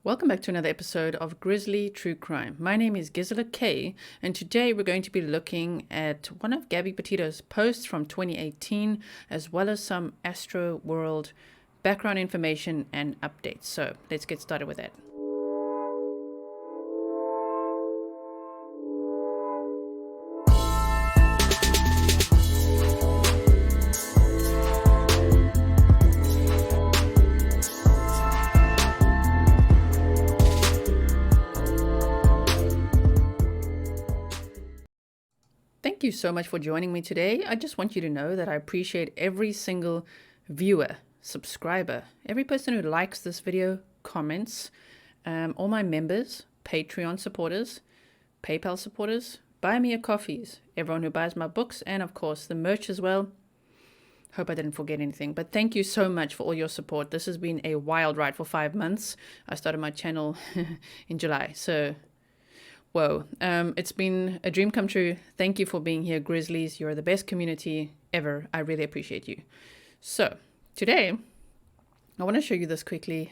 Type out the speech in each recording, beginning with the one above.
Welcome back to another episode of Grizzly True Crime. My name is Gisela K, and today we're going to be looking at one of Gabby Petito's posts from 2018, as well as some Astroworld background information and updates. So let's get started with that. Thank you so much for joining me today. I just want you to know that I appreciate every single viewer, subscriber, every person who likes this video, comments, all my members, Patreon supporters, PayPal supporters, Buy Me a Coffees, everyone who buys my books, and of course the merch as well. Hope I didn't forget anything, but thank you so much for all your support. This has been a wild ride for 5 months. I started my channel in July, so whoa, it's been a dream come true. Thank you for being here, Grizzlies. You're the best community ever. I really appreciate you. So today, I want to show you this quickly.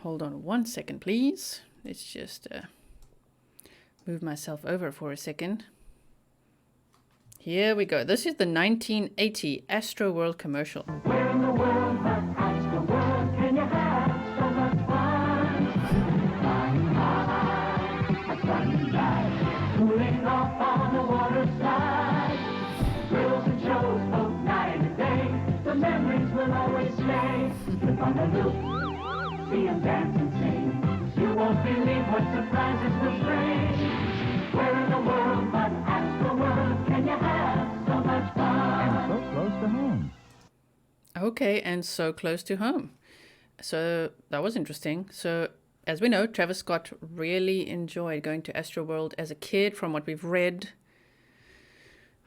Hold on 1 second, please. Let's just move myself over for a second. Here we go. This is the 1980 Astroworld commercial. Where in the world but Astroworld can you have so much fun? Flying high, a sunny night, cooling off on the waterside. Thrills and shows both night and day, the memories will always stay. Slip on the loop, see 'em dance and sing. You won't believe what surprises will bring. Where in the world but Astroworld can you have so much fun? And so close to home. Okay, and so close to home. So that was interesting. So as we know, Travis Scott really enjoyed going to Astroworld as a kid from what we've read.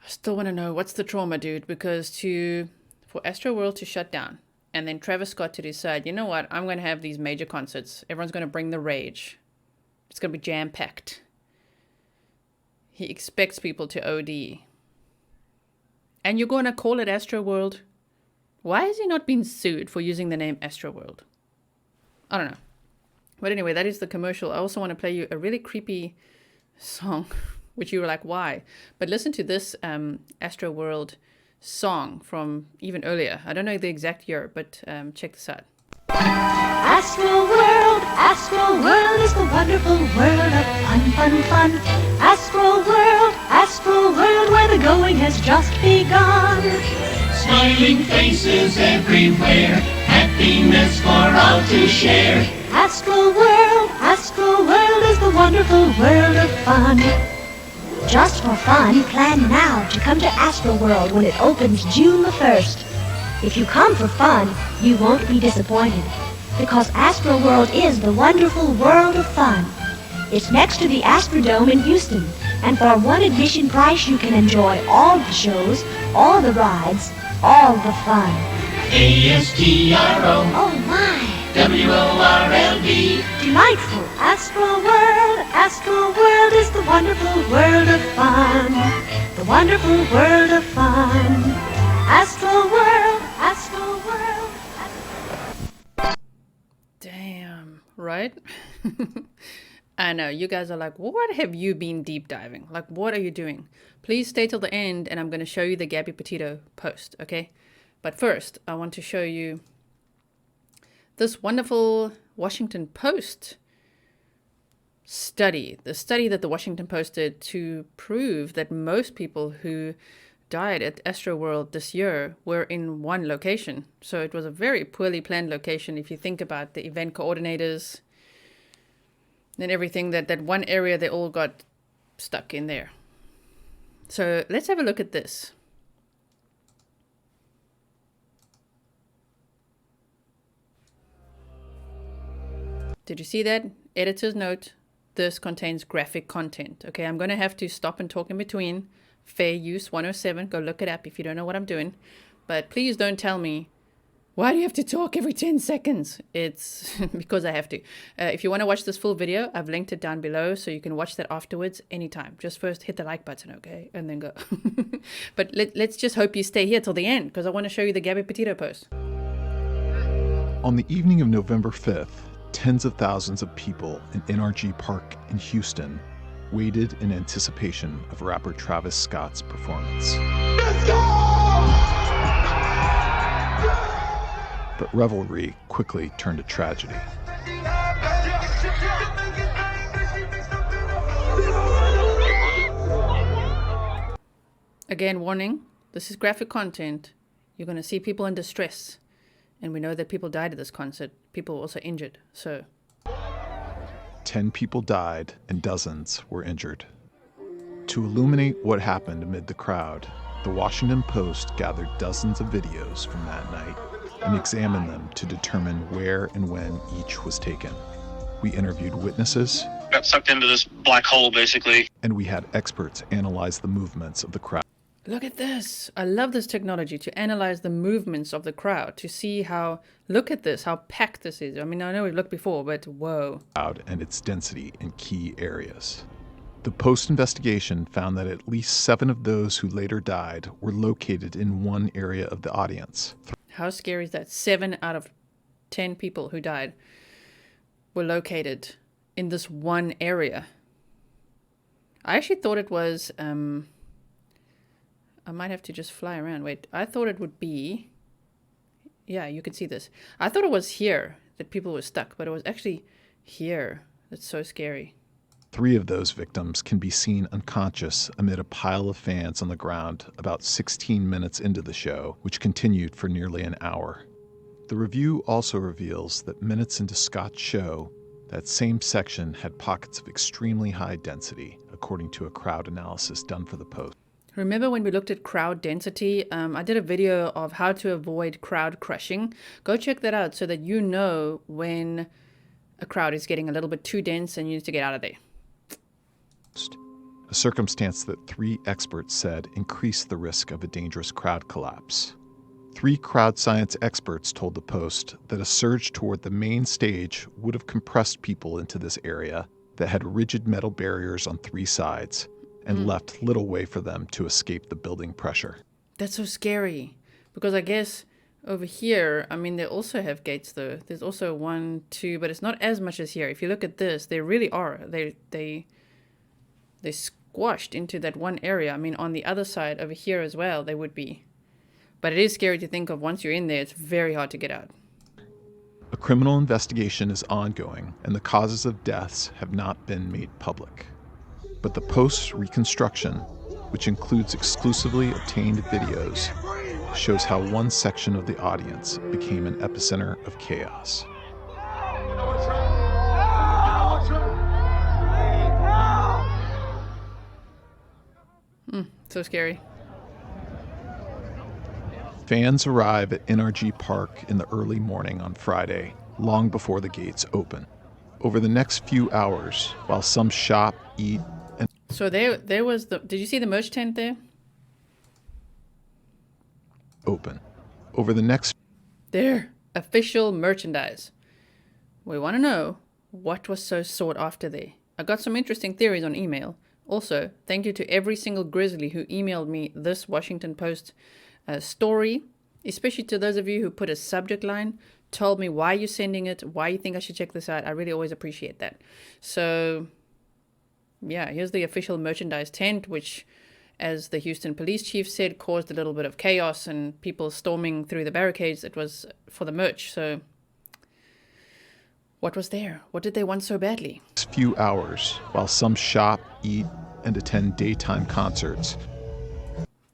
I still want to know, what's the trauma, dude? Because for Astroworld to shut down and then Travis Scott to decide, you know what, I'm going to have these major concerts. Everyone's going to bring the rage. It's going to be jam-packed. He expects people to OD. And you're going to call it Astroworld? Why has he not been sued for using the name Astroworld? I don't know. But anyway, that is the commercial. I also want to play you a really creepy song, which you were like, why? But listen to this Astroworld song from even earlier. I don't know the exact year, but check this out. Astroworld, Astroworld is the wonderful world of fun, fun, fun. Astroworld, Astroworld, where the going has just begun. Smiling faces everywhere, happiness for all to share. Astroworld, Astroworld is the wonderful world of fun. Just for fun, plan now to come to Astroworld when it opens June the 1st. If you come for fun, you won't be disappointed, because Astroworld is the wonderful world of fun. It's next to the Astrodome in Houston, and for one admission price you can enjoy all the shows, all the rides, all the fun. A-S-T-R-O Oh my! W-O-R-L-D. Delightful Astroworld, Astroworld is the wonderful world of fun. The wonderful world of fun. Astroworld, Astroworld. Damn, right? I know, you guys are like, what have you been deep diving? Like, what are you doing? Please stay till the end and I'm going to show you the Gabby Petito post, okay? But first, I want to show you this wonderful Washington Post study. The study that the Washington Post did to prove that most people who died at Astroworld this year were in one location. So it was a very poorly planned location if you think about the event coordinators and everything, that one area they all got stuck in there. So let's have a look at this. Did you see that? Editor's note, this contains graphic content. Okay, I'm going to have to stop and talk in between. Fair Use 107, go look it up if you don't know what I'm doing. But please don't tell me, why do you have to talk every 10 seconds? It's because I have to. If you want to watch this full video, I've linked it down below so you can watch that afterwards anytime. Just first hit the like button, okay? And then go. But let's just hope you stay here till the end because I want to show you the Gabby Petito post. On the evening of November 5th, tens of thousands of people in NRG Park in Houston waited in anticipation of rapper Travis Scott's performance. But revelry quickly turned to tragedy. Again, warning, this is graphic content. You're going to see people in distress. And we know that people died at this concert. People were also injured, so... 10 people died and dozens were injured. To illuminate what happened amid the crowd, the Washington Post gathered dozens of videos from that night and examined them to determine where and when each was taken. We interviewed witnesses. Got sucked into this black hole, basically. And we had experts analyze the movements of the crowd. Look at this. I love this technology to analyze the movements of the crowd, to see how, look at this, how packed this is. I mean, I know we've looked before, but whoa. And its density in key areas. The Post investigation found that at least 7 of those who later died were located in one area of the audience. How scary is that? 7 out of 10 people who died were located in this one area. I actually thought it was, I might have to just fly around. Wait, I thought it would be... Yeah, you can see this. I thought it was here that people were stuck, but it was actually here. That's so scary. 3 of those victims can be seen unconscious amid a pile of fans on the ground about 16 minutes into the show, which continued for nearly an hour. The review also reveals that minutes into Scott's show, that same section had pockets of extremely high density, according to a crowd analysis done for the Post. Remember when we looked at crowd density? I did a video of how to avoid crowd crushing. Go check that out so that you know when a crowd is getting a little bit too dense and you need to get out of there. A circumstance that 3 experts said increased the risk of a dangerous crowd collapse. 3 crowd science experts told the Post that a surge toward the main stage would have compressed people into this area that had rigid metal barriers on 3 sides and left little way for them to escape the building pressure. That's so scary. Because I guess over here, I mean, they also have gates though. There's also 1, 2, but it's not as much as here. If you look at this, they really are. They squashed into that one area. I mean, on the other side over here as well, they would be. But it is scary to think of once you're in there, it's very hard to get out. A criminal investigation is ongoing, and the causes of deaths have not been made public. But the PostReconstruction, which includes exclusively obtained videos, shows how one section of the audience became an epicenter of chaos. So scary. Fans arrive at NRG Park in the early morning on Friday, long before the gates open. Over the next few hours, while some shop, eat, and... So there was the... Did you see the merch tent there? Open. Over the next... There. Official merchandise. We want to know what was so sought after there. I got some interesting theories on email. Also, thank you to every single Grizzly who emailed me this Washington Post story, especially to those of you who put a subject line, told me why you're sending it, why you think I should check this out. I really always appreciate that. So, yeah, here's the official merchandise tent, which, as the Houston police chief said, caused a little bit of chaos and people storming through the barricades. It was for the merch, so... What was there? What did they want so badly? Few hours, while some shop, eat, and attend daytime concerts.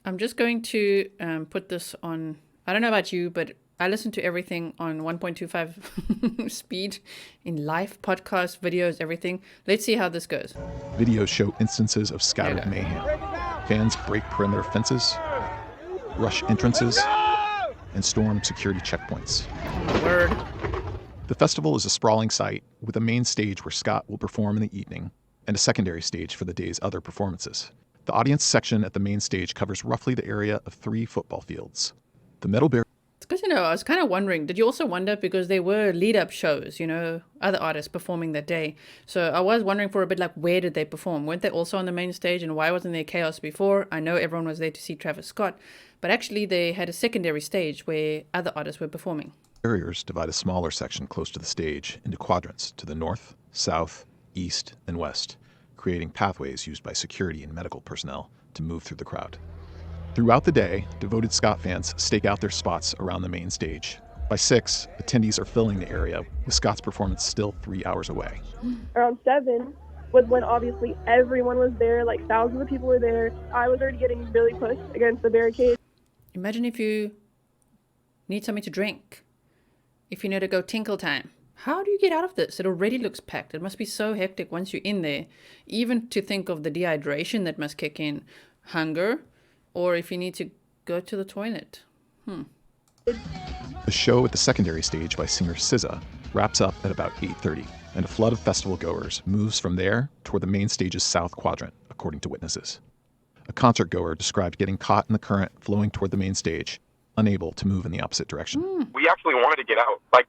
I'm just going to put this on... I don't know about you, but I listen to everything on 1.25 speed in live podcasts, videos, everything. Let's see how this goes. Videos show instances of scattered mayhem. Fans break perimeter fences, rush entrances, and storm security checkpoints. Word. The festival is a sprawling site with a main stage where Scott will perform in the evening and a secondary stage for the day's other performances. The audience section at the main stage covers roughly the area of 3 football fields. The metal barrier... It's good to know. I was kind of wondering, did you also wonder, because there were lead-up shows, you know, other artists performing that day. So I was wondering for a bit, like, where did they perform? Weren't they also on the main stage, and why wasn't there chaos before? I know everyone was there to see Travis Scott, but actually they had a secondary stage where other artists were performing. Barriers divide a smaller section close to the stage into quadrants to the north, south, east, and west, creating pathways used by security and medical personnel to move through the crowd. Throughout the day, devoted Scott fans stake out their spots around the main stage. By 6, attendees are filling the area, with Scott's performance still 3 hours away. Around 7 was when obviously everyone was there, like thousands of people were there. I was already getting really pushed against the barricade. Imagine if you need something to drink. If you need to go tinkle time. How do you get out of this? It already looks packed. It must be so hectic once you're in there. Even to think of the dehydration that must kick in. Hunger. Or if you need to go to the toilet. The show at the secondary stage by singer SZA wraps up at about 8:30, and a flood of festival goers moves from there toward the main stage's south quadrant, according to witnesses. A concert goer described getting caught in the current flowing toward the main stage, unable to move in the opposite direction. We actually wanted to get out. Like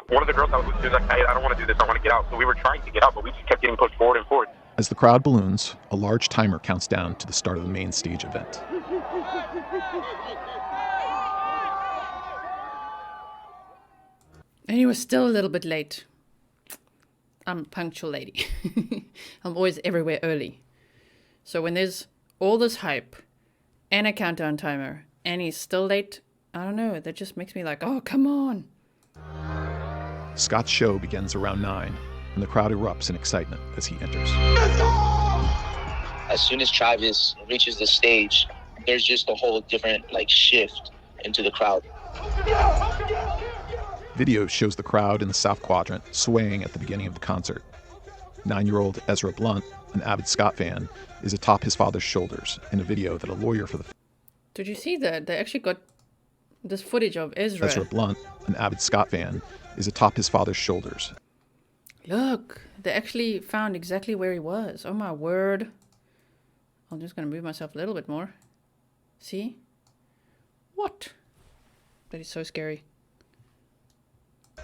one of the girls that was with like, hey, I don't want to do this, I want to get out. So we were trying to get out, but we just kept getting pushed forward and forward. As the crowd balloons, a large timer counts down to the start of the main stage event. And he was still a little bit late. I'm a punctual lady. I'm always everywhere early. So when there's all this hype and a countdown timer and he's still late, I don't know, that just makes me like, oh, come on. Scott's show begins around 9, and the crowd erupts in excitement as he enters. As soon as Travis reaches the stage, there's just a whole different shift into the crowd. Video shows the crowd in the south quadrant swaying at the beginning of the concert. 9-year-old Ezra Blunt, an avid Scott fan, is atop his father's shoulders in a video that a lawyer for the... Did you see that? They actually got this footage of Ezra. Ezra Blunt, an avid Scott fan, is atop his father's shoulders. Look, they actually found exactly where he was. Oh my word. I'm just going to move myself a little bit more. See? What? That is so scary.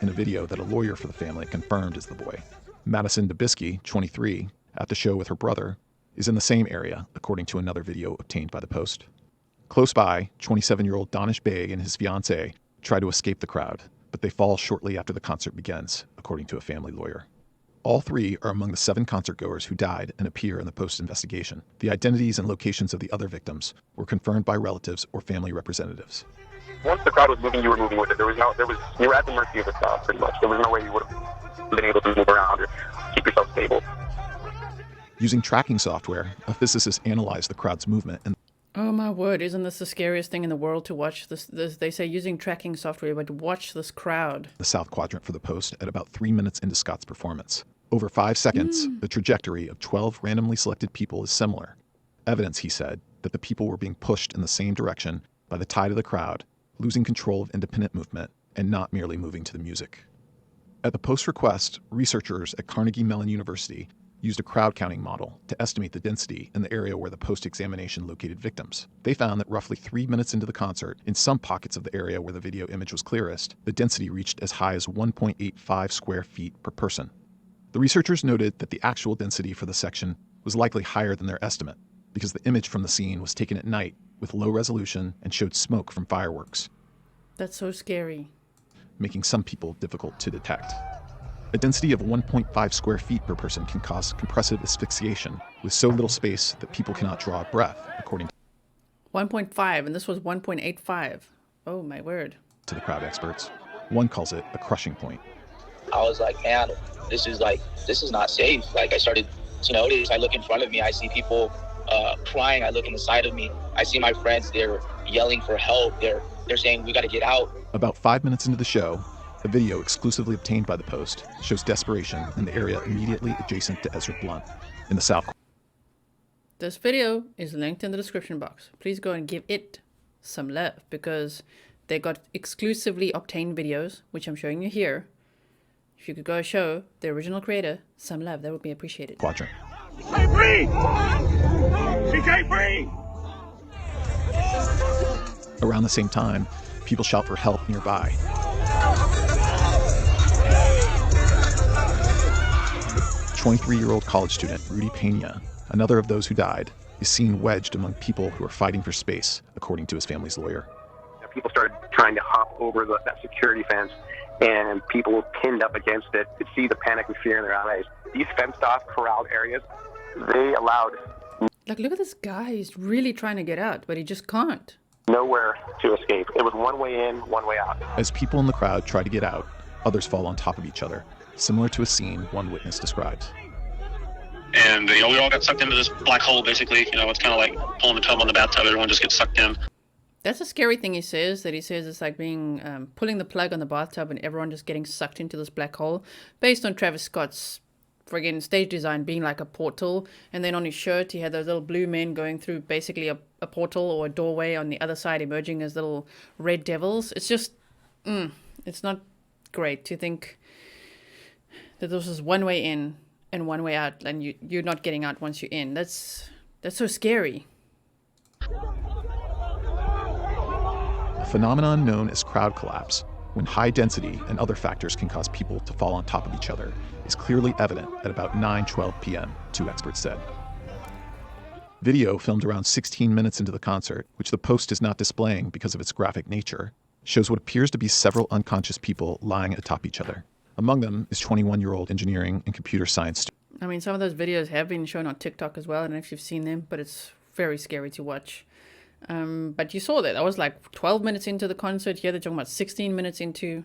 In a video that a lawyer for the family confirmed is the boy. Madison Dubisky, 23, at the show with her brother, is in the same area, according to another video obtained by the Post. Close by, 27-year-old Donish Beg and his fiancée try to escape the crowd, but they fall shortly after the concert begins, according to a family lawyer. All 3 are among the 7 concertgoers who died and appear in the Post investigation. The identities and locations of the other victims were confirmed by relatives or family representatives. Once the crowd was moving, you were moving with it. You were at the mercy of the crowd, pretty much. There was no way you would have been able to move around or keep yourself stable. Using tracking software, a physicist analyzed the crowd's movement and... Oh my word, isn't this the scariest thing in the world to watch? This they say using tracking software, but watch this crowd. The south quadrant for the Post at about 3 minutes into Scott's performance. Over 5 seconds, the trajectory of 12 randomly selected people is similar. Evidence, he said, that the people were being pushed in the same direction by the tide of the crowd, losing control of independent movement, and not merely moving to the music. At the Post's request, researchers at Carnegie Mellon University used a crowd counting model to estimate the density in the area where the Post examination located victims. They found that roughly 3 minutes into the concert, in some pockets of the area where the video image was clearest, the density reached as high as 1.85 square feet per person. The researchers noted that the actual density for the section was likely higher than their estimate, because the image from the scene was taken at night with low resolution and showed smoke from fireworks. That's so scary. Making some people difficult to detect. A density of 1.5 square feet per person can cause compressive asphyxiation with so little space that people cannot draw a breath, according to 1.5, and this was 1.85. Oh my word. To the crowd experts. One calls it a crushing point. I was like, man, this is not safe. I started to notice, I look in front of me, I see people crying, I look in the side of me, I see my friends, they're yelling for help, they're saying we got to get out. About 5 minutes into the show, a video exclusively obtained by the Post shows desperation in the area immediately adjacent to Ezra Blunt in the south. This video is linked in the description box. Please go and give it some love because they got exclusively obtained videos, which I'm showing you here. If you could go show the original creator some love, that would be appreciated. Quadrant. She can't breathe! She can't breathe! Around the same time, people shout for help nearby. A 23-year-old college student, Rudy Pena, another of those who died, is seen wedged among people who are fighting for space, according to his family's lawyer. people started trying to hop over that security fence, and people were pinned up against it. You could see the panic and fear in their eyes. These fenced-off, corralled areas, they allowed... Like, look at this guy. He's really trying to get out, but he just can't. Nowhere to escape. It was one way in, one way out. As people in the crowd try to get out, others fall on top of each other, similar to a scene one witness described. And, we all got sucked into this black hole, basically. It's kind of like pulling the tub on the bathtub. Everyone just gets sucked in. That's a scary thing he says it's like being pulling the plug on the bathtub and everyone just getting sucked into this black hole, based on Travis Scott's friggin' stage design being like a portal, and then on his shirt he had those little blue men going through basically a portal or a doorway on the other side, emerging as little red devils. It's just, it's not great to think that this is one way in and one way out, and you're not getting out once you're in. That's so scary. A phenomenon known as crowd collapse, when high density and other factors can cause people to fall on top of each other, is clearly evident at about 9:12 p.m., two experts said. Video filmed around 16 minutes into the concert, which the Post is not displaying because of its graphic nature, shows what appears to be several unconscious people lying atop each other. Among them is 21-year-old engineering and computer science student. I mean, some of those videos have been shown on TikTok as well. I don't know if you've seen them, but it's very scary to watch. But you saw that. I was like 12 minutes into the concert. Here they're talking about 16 minutes into...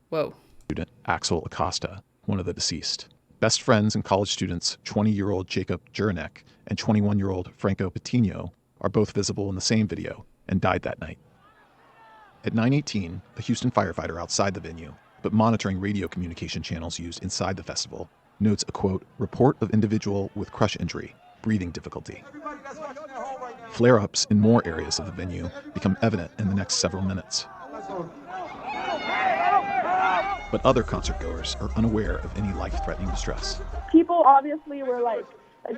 Whoa. Student Axel Acosta, one of the deceased. Best friends and college students 20-year-old Jacob Jurnek and 21-year-old Franco Patino are both visible in the same video and died that night. At 9:18, a Houston firefighter outside the venue, but monitoring radio communication channels used inside the festival, notes a, quote, report of individual with crush injury, breathing difficulty. Flare-ups in more areas of the venue become evident in the next several minutes. But other concertgoers are unaware of any life-threatening distress. People obviously were like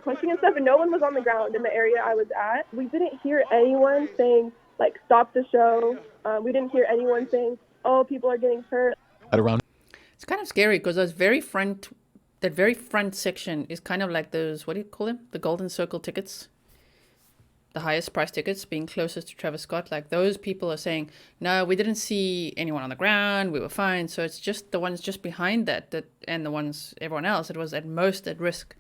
pushing and stuff, and no one was on the ground in the area I was at. We didn't hear anyone saying, like, stop the show. We didn't hear anyone saying, oh, people are getting hurt. At around... It's kind of scary because that very front section is kind of like those, what do you call them? The Golden Circle tickets. The highest price tickets, being closest to Travis Scott. Like, those people are saying, no, we didn't see anyone on the ground. We were fine. So it's just the ones just behind that and the ones, everyone else, it was at most at risk.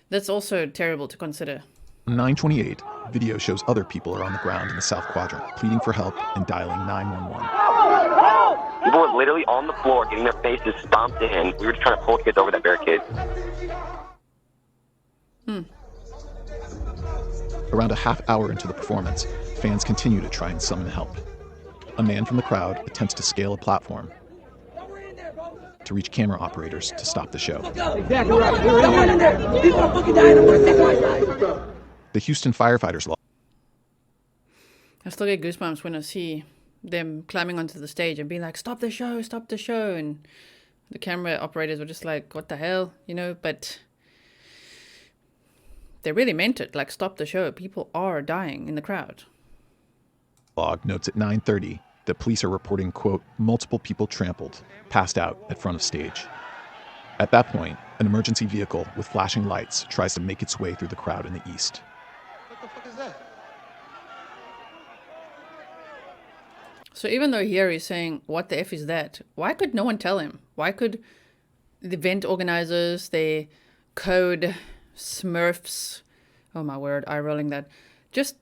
That's also terrible to consider. 9:28, video shows other people are on the ground in the South Quadrant, pleading for help and dialing 911. People were literally on the floor getting their faces stomped in. We were just trying to pull kids over that barricade. Around a half hour into the performance, fans continue to try and summon help. A man from the crowd attempts to scale a platform to reach camera operators to stop the show. The Houston Firefighters Law. I still get goosebumps when I see them climbing onto the stage and being like, stop the show, and the camera operators were just like, what the hell, but they really meant it, like, stop the show. People are dying in the crowd. Log notes at 9:30 that police are reporting, quote, multiple people trampled, passed out at front of stage. At that point, an emergency vehicle with flashing lights tries to make its way through the crowd in the east. What the fuck is that? So even though here he's saying, what the F is that? Why could no one tell him? Why could the event organizers, they code Smurfs, oh my word, eye-rolling that, just,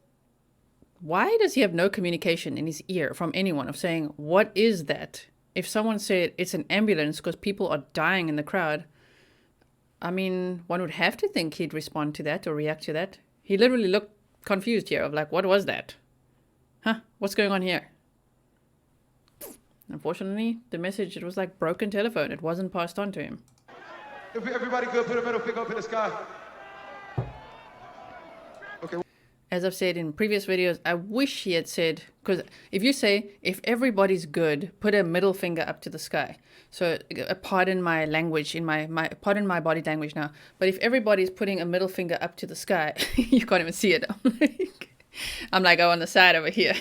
why does he have no communication in his ear from anyone of saying, what is that? If someone said it's an ambulance because people are dying in the crowd, I mean, one would have to think he'd respond to that or react to that. He literally looked confused here of like, what was that? Huh? What's going on here? Unfortunately, the message, it was like broken telephone. It wasn't passed on to him. If everybody good, put a middle finger up in the sky. Okay. As I've said in previous videos, I wish he had said, because if you say, if everybody's good, put a middle finger up to the sky. So pardon my language, pardon my body language now, but if everybody's putting a middle finger up to the sky, you can't even see it. I'm like, oh, on the side over here.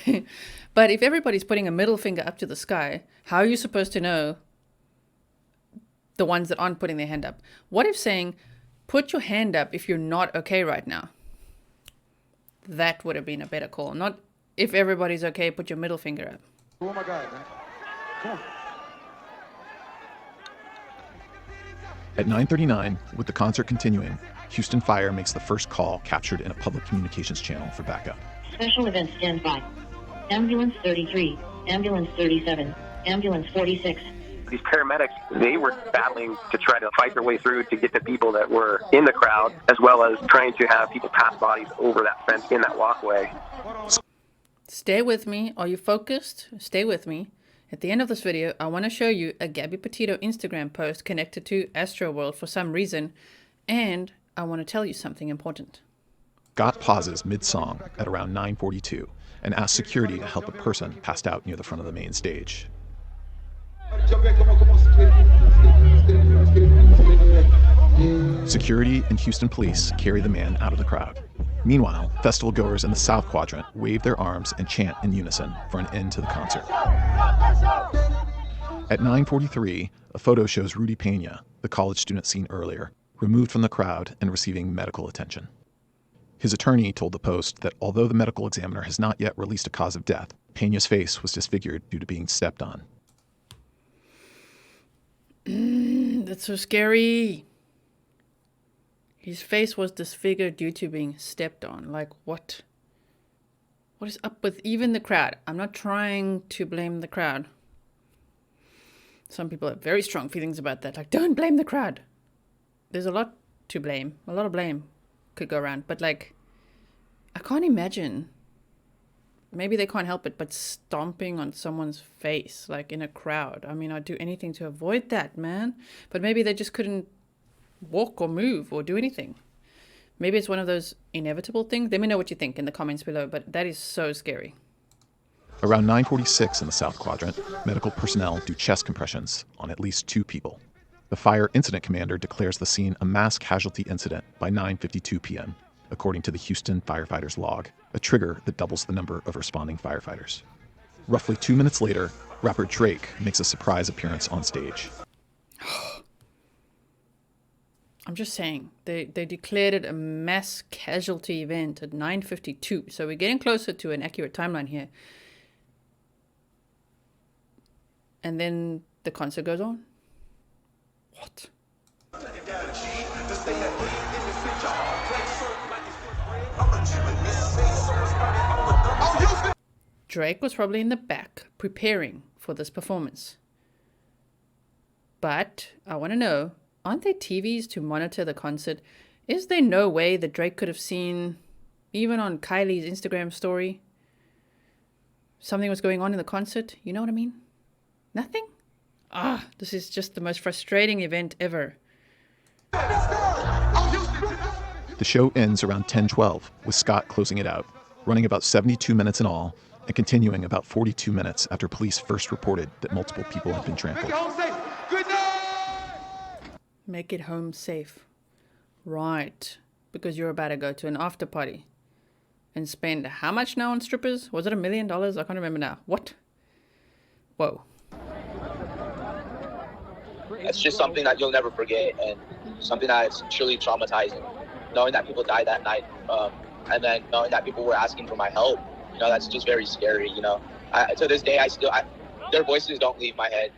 But if everybody's putting a middle finger up to the sky, how are you supposed to know the ones that aren't putting their hand up? What if saying, put your hand up if you're not okay right now? That would have been a better call. Not if everybody's okay, put your middle finger up. Oh my God, man. Come on. At 9:39, with the concert continuing, Houston Fire makes the first call captured in a public communications channel for backup. Special events standby. Ambulance 33, ambulance 37, ambulance 46. These paramedics, they were battling to try to fight their way through to get the people that were in the crowd, as well as trying to have people pass bodies over that fence in that walkway. Stay with me. Are you focused? Stay with me. At the end of this video, I want to show you a Gabby Petito Instagram post connected to Astroworld for some reason, and I want to tell you something important. Scott pauses mid-song at around 9:42 and asks security to help a person passed out near the front of the main stage. Security and Houston police carry the man out of the crowd. Meanwhile, festival goers in the South Quadrant wave their arms and chant in unison for an end to the concert. At 9:43, a photo shows Rudy Pena, the college student seen earlier, removed from the crowd and receiving medical attention. His attorney told the Post that although the medical examiner has not yet released a cause of death, Pena's face was disfigured due to being stepped on. That's so scary. His face was disfigured due to being stepped on. Like, what? What is up with even the crowd? I'm not trying to blame the crowd. Some people have very strong feelings about that. Like, don't blame the crowd. There's a lot to blame. A lot of blame could go around. But, like, I can't imagine. Maybe they can't help it, but stomping on someone's face, like in a crowd. I mean, I'd do anything to avoid that, man. But maybe they just couldn't walk or move or do anything. Maybe it's one of those inevitable things. Let me know what you think in the comments below, but that is so scary. Around 9:46 in the South Quadrant, medical personnel do chest compressions on at least 2 people. The fire incident commander declares the scene a mass casualty incident by 9:52 p.m., according to the Houston Firefighters Log, a trigger that doubles the number of responding firefighters. Roughly 2 minutes later, rapper Drake makes a surprise appearance on stage. I'm just saying, they declared it a mass casualty event at 9:52. So we're getting closer to an accurate timeline here. And then the concert goes on. What? Drake was probably in the back preparing for this performance. But I want to know, aren't there TVs to monitor the concert? Is there no way that Drake could have seen, even on Kylie's Instagram story, something was going on in the concert? You know what I mean? Nothing? This is just the most frustrating event ever. The show ends around 10:12, with Scott closing it out, running about 72 minutes in all, and continuing about 42 minutes after police first reported that multiple people had been trampled. Make it home safe. Right. Because you're about to go to an after party. And spend how much now on strippers? Was it $1 million? I can't remember now. What? Whoa. It's just something that you'll never forget, and something that's truly traumatizing. Knowing that people died that night, and then knowing that people were asking for my help, that's just very scary. To this day, their voices don't leave my head.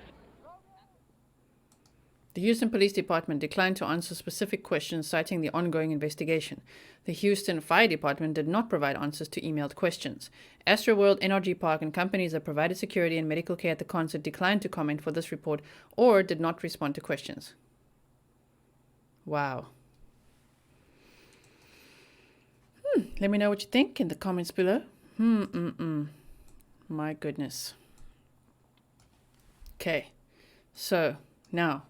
The Houston Police Department declined to answer specific questions, citing the ongoing investigation. The Houston Fire Department did not provide answers to emailed questions. Astroworld, NRG Park, and companies that provided security and medical care at the concert declined to comment for this report or did not respond to questions. Wow. Let me know what you think in the comments below. My goodness. Okay, so now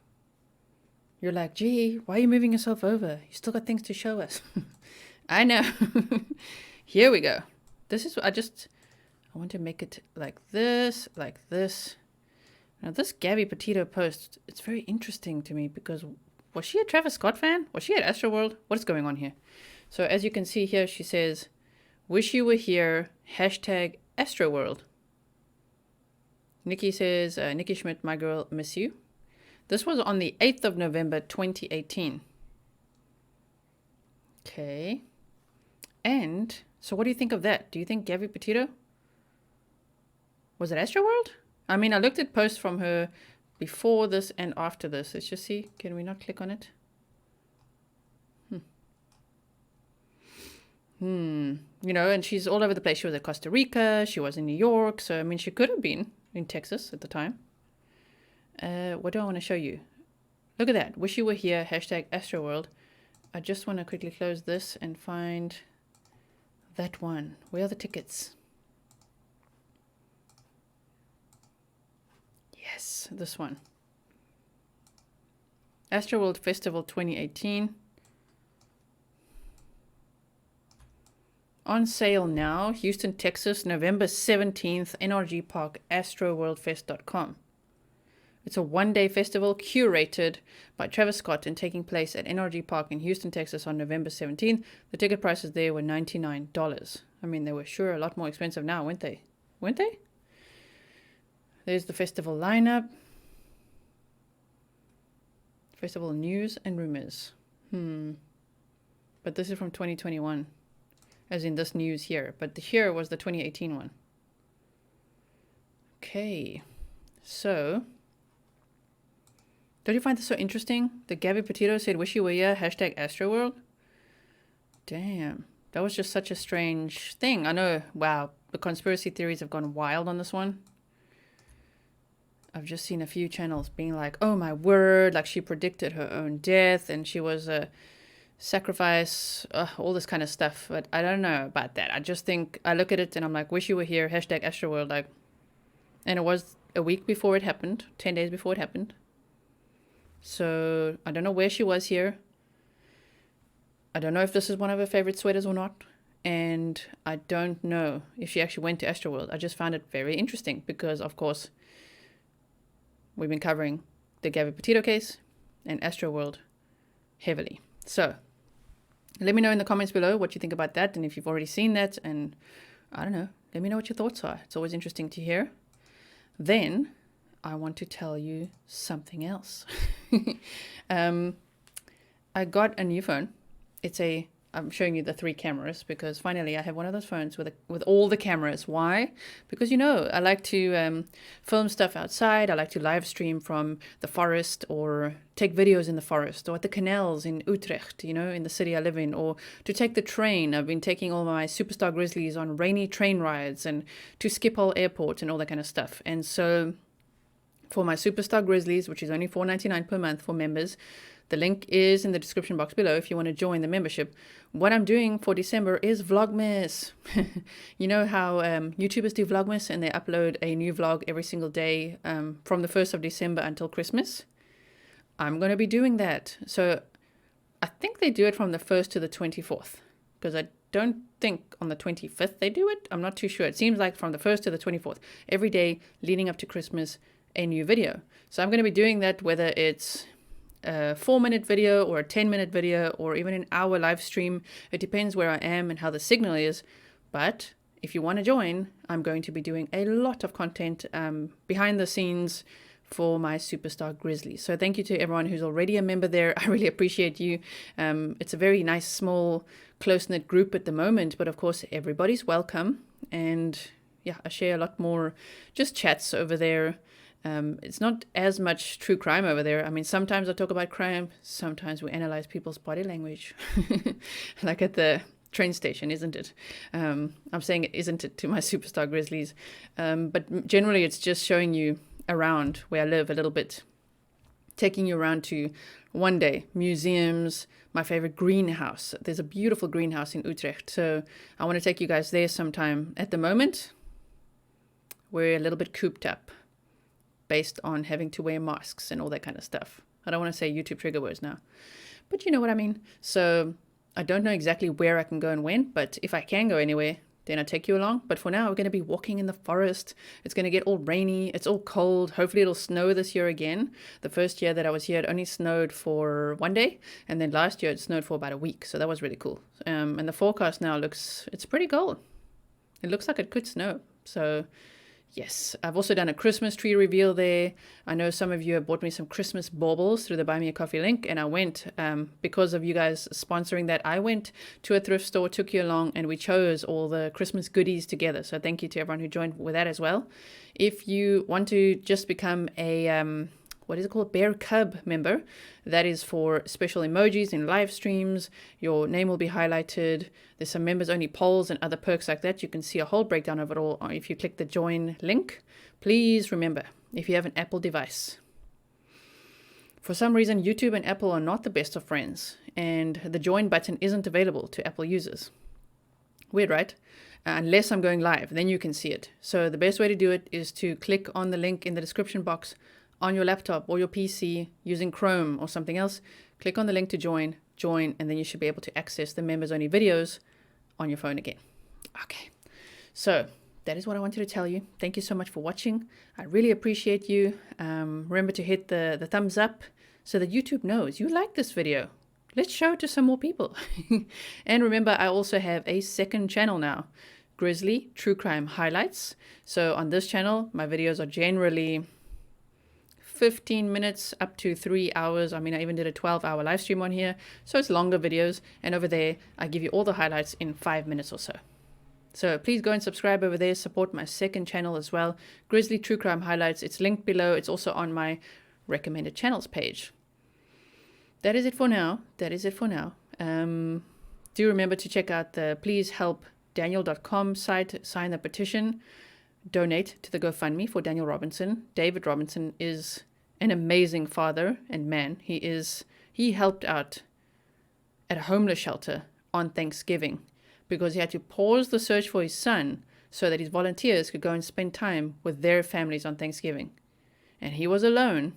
you're like, gee, why are you moving yourself over? You still got things to show us. I know. Here we go. This is, I want to make it like this, like this. Now this Gabby Petito post, it's very interesting to me because was she a Travis Scott fan? Was she at Astroworld? What is going on here? So as you can see here, she says, wish you were here, #Astroworld. Nikki says, Nikki Schmidt, my girl, miss you. This was on the 8th of November, 2018. Okay. And so what do you think of that? Do you think Gabby Petito Was it Astroworld? I mean, I looked at posts from her before this and after this. Let's just see. Can we not click on it? You know, and she's all over the place. She was at Costa Rica. She was in New York. So, I mean, she could have been in Texas at the time. What do I want to show you? Look at that. Wish you were here. #Astroworld. I just want to quickly close this and find that one. Where are the tickets? Yes, this one. Astroworld Festival 2018. On sale now, Houston, Texas, November 17th, NRG Park, astroworldfest.com. It's a one-day festival curated by Travis Scott and taking place at NRG Park in Houston, Texas on November 17th. The ticket prices there were $99. I mean, they were sure a lot more expensive now, weren't they? Weren't they? There's the festival lineup. Festival news and rumors. But this is from 2021. As in this news here. But here was the 2018 one. Okay. So, don't you find this so interesting? The Gabby Petito said, wish you were here, #Astroworld. Damn. That was just such a strange thing. I know, wow, the conspiracy theories have gone wild on this one. I've just seen a few channels being like, oh my word, like she predicted her own death and she was a sacrifice, all this kind of stuff. But I don't know about that. I just think, I look at it and I'm like, wish you were here, #Astroworld. Like, and it was a week before it happened, 10 days before it happened. So I don't know where she was here. I don't know if this is one of her favorite sweaters or not. And I don't know if she actually went to Astroworld. I just found it very interesting because, of course, we've been covering the Gabby Petito case and Astroworld heavily. So let me know in the comments below what you think about that. And if you've already seen that, and I don't know, let me know what your thoughts are. It's always interesting to hear. Then I want to tell you something else. I got a new phone. I'm showing you the 3 cameras because finally I have one of those phones with all the cameras. Why? Because, you know, I like to film stuff outside. I like to live stream from the forest or take videos in the forest or at the canals in Utrecht, you know, in the city I live in, or to take the train. I've been taking all my Superstar Grizzlies on rainy train rides and to Schiphol Airport and all that kind of stuff. And so for my Superstar Grizzlies, which is only $4.99 per month for members, the link is in the description box below if you want to join the membership. What I'm doing for December is Vlogmas. You know how YouTubers do Vlogmas and they upload a new vlog every single day from the 1st of December until Christmas? I'm going to be doing that. So I think they do it from the 1st to the 24th because I don't think on the 25th they do it. I'm not too sure. It seems like from the 1st to the 24th, every day leading up to Christmas, a new video. So I'm going to be doing that whether it's a 4-minute video or a 10-minute video or even an hour live stream. It depends where I am and how the signal is. But if you want to join, I'm going to be doing a lot of content behind the scenes for my Superstar Grizzly. So thank you to everyone who's already a member there. I really appreciate you. It's a very nice, small, close-knit group at the moment. But of course, everybody's welcome. And yeah, I share a lot more just chats over there. It's not as much true crime over there. I mean, sometimes I talk about crime. Sometimes we analyze people's body language. Like at the train station, isn't it? I'm saying it isn't it to my Superstar Grizzlies. But generally, it's just showing you around where I live a little bit. Taking you around to, one day, museums, my favorite greenhouse. There's a beautiful greenhouse in Utrecht. So I want to take you guys there sometime. At the moment, we're a little bit cooped up, based on having to wear masks and all that kind of stuff. I don't want to say YouTube trigger words now, but you know what I mean. So I don't know exactly where I can go and when, but if I can go anywhere, then I'll take you along. But for now, we're going to be walking in the forest. It's going to get all rainy. It's all cold. Hopefully it'll snow this year again. The first year that I was here, it only snowed for 1 day. And then last year it snowed for about a week. So that was really cool. And the forecast now it's pretty cold. It looks like it could snow. So Yes, I've also done a Christmas tree reveal there. I know some of you have bought me some Christmas baubles through the Buy Me a Coffee link, and I went, because of you guys sponsoring that, I went to a thrift store, took you along, and we chose all the Christmas goodies together. So thank you to everyone who joined with that as well. If you want to just become a, what is it called? Bear Cub member. That is for special emojis in live streams. Your name will be highlighted. There's some members only polls and other perks like that. You can see a whole breakdown of it all if you click the join link. Please remember, if you have an Apple device. For some reason, YouTube and Apple are not the best of friends, and the join button isn't available to Apple users. Weird, right? Unless I'm going live, then you can see it. So the best way to do it is to click on the link in the description box on your laptop or your PC using Chrome or something else. Click on the link to join, and then you should be able to access the members only videos on your phone again. Okay, so that is what I wanted to tell you. Thank you so much for watching. I really appreciate you. Remember to hit the thumbs up so that YouTube knows you like this video. Let's show it to some more people. And remember, I also have a second channel now, Grizzly True Crime Highlights. So on this channel, my videos are generally 15 minutes up to 3 hours. I mean, I even did a 12-hour live stream on here. So it's longer videos. And over there, I give you all the highlights in 5 minutes or so. So please go and subscribe over there. Support my second channel as well, Grizzly True Crime Highlights. It's linked below. It's also on my recommended channels page. That is it for now. Do remember to check out the pleasehelpdaniel.com site, sign the petition, donate to the GoFundMe for Daniel Robinson. David Robinson is an amazing father and man. He helped out at a homeless shelter on Thanksgiving because he had to pause the search for his son so that his volunteers could go and spend time with their families on Thanksgiving. And he was alone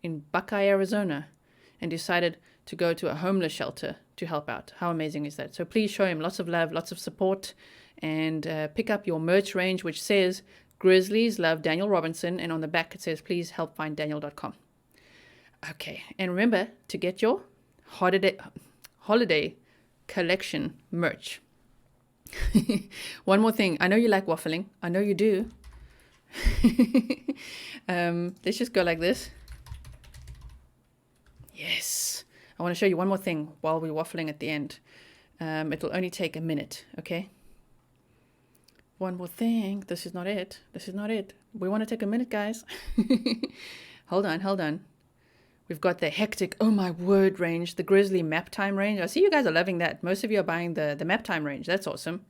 in Buckeye, Arizona, and decided to go to a homeless shelter to help out. How amazing is that? So please show him lots of love, lots of support, and pick up your merch range, which says Grizzlies Love Daniel Robinson, and on the back it says please help find Daniel.com. Okay, and remember to get your holiday collection merch. One more thing. I know you like waffling. I know you do. Let's just go like this. Yes. I want to show you one more thing while we're waffling at the end. It'll only take a minute, okay? One more thing. This is not it. We want to take a minute, guys. Hold on. We've got the hectic, oh my word range, the Grizzly map time range. I see you guys are loving that. Most of you are buying the map time range. That's awesome.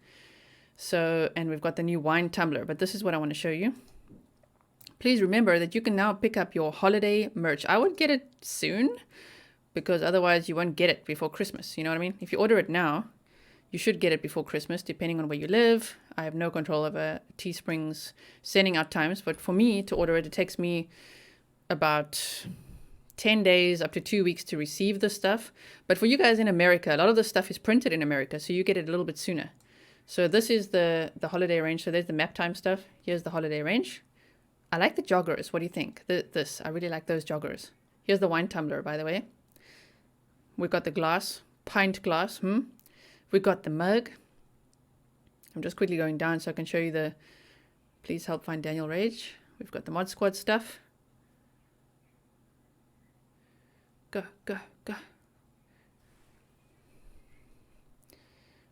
So, and we've got the new wine tumbler, but this is what I want to show you. Please remember that you can now pick up your holiday merch. I would get it soon because otherwise you won't get it before Christmas. You know what I mean? If you order it now, you should get it before Christmas, depending on where you live. I have no control over Teespring's sending out times, but for me to order it, it takes me about 10 days up to 2 weeks to receive the stuff. But for you guys in America, a lot of the stuff is printed in America, so you get it a little bit sooner. So this is the holiday range. So there's the map time stuff. Here's the holiday range. I like the joggers. What do you think? I really like those joggers. Here's the wine tumbler, by the way. We've got the glass, pint glass. We've got the mug. I'm just quickly going down so I can show you the please help find Daniel Rage. We've got the ModSquad stuff. Go.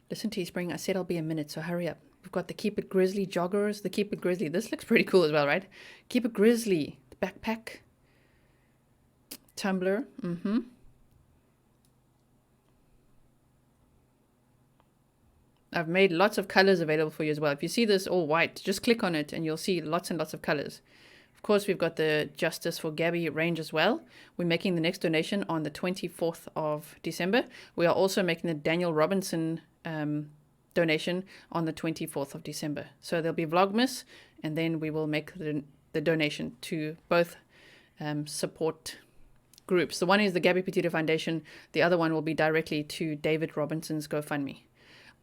Listen, Teespring, I said I'll be a minute, so hurry up. We've got the Keep It Grizzly joggers, the Keep It Grizzly. This looks pretty cool as well, right? Keep It Grizzly, the backpack, tumbler. I've made lots of colors available for you as well. If you see this all white, just click on it and you'll see lots and lots of colors. Of course, we've got the Justice for Gabby range as well. We're making the next donation on the 24th of December. We are also making the Daniel Robinson donation on the 24th of December. So there'll be Vlogmas, and then we will make the donation to both support groups. The one is the Gabby Petito Foundation. The other one will be directly to David Robinson's GoFundMe.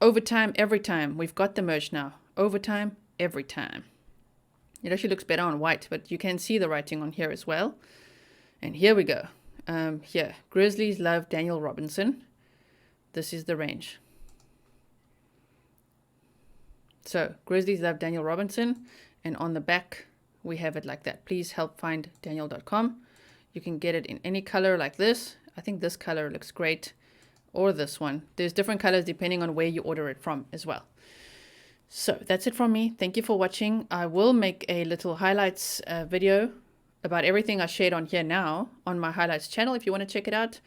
Overtime, every time. We've got the merch now. Overtime, every time. It actually looks better on white, but you can see the writing on here as well. And here we go. Here, Grizzlies Love Daniel Robinson. This is the range. So, Grizzlies Love Daniel Robinson. And on the back, we have it like that. Please help find Daniel.com. You can get it in any color like this. I think this color looks great. Or this one. There's different colors depending on where you order it from as well. So that's it from me. Thank you for watching. I will make a little highlights video about everything I shared on here now on my highlights channel if you want to check it out.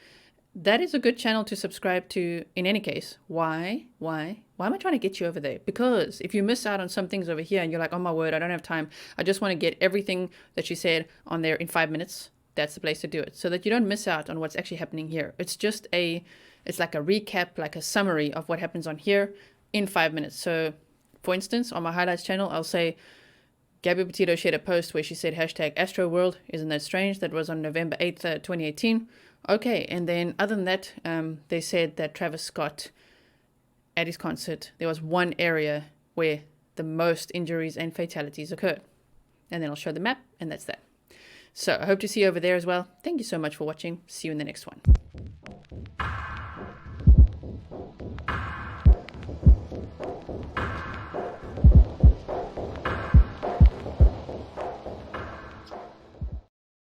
That is a good channel to subscribe to in any case. Why am I trying to get you over there? Because if you miss out on some things over here and you're like, oh my word, I don't have time. I just want to get everything that she said on there in 5 minutes. That's the place to do it so that you don't miss out on what's actually happening here. It's like a recap, like a summary of what happens on here in 5 minutes. So for instance, on my highlights channel, I'll say Gabby Petito shared a post where she said #AstroWorld. Isn't that strange? That was on November 8th, 2018. Okay, and then other than that, they said that Travis Scott, at his concert, there was one area where the most injuries and fatalities occurred. And then I'll show the map, and that's that. So I hope to see you over there as well. Thank you so much for watching. See you in the next one.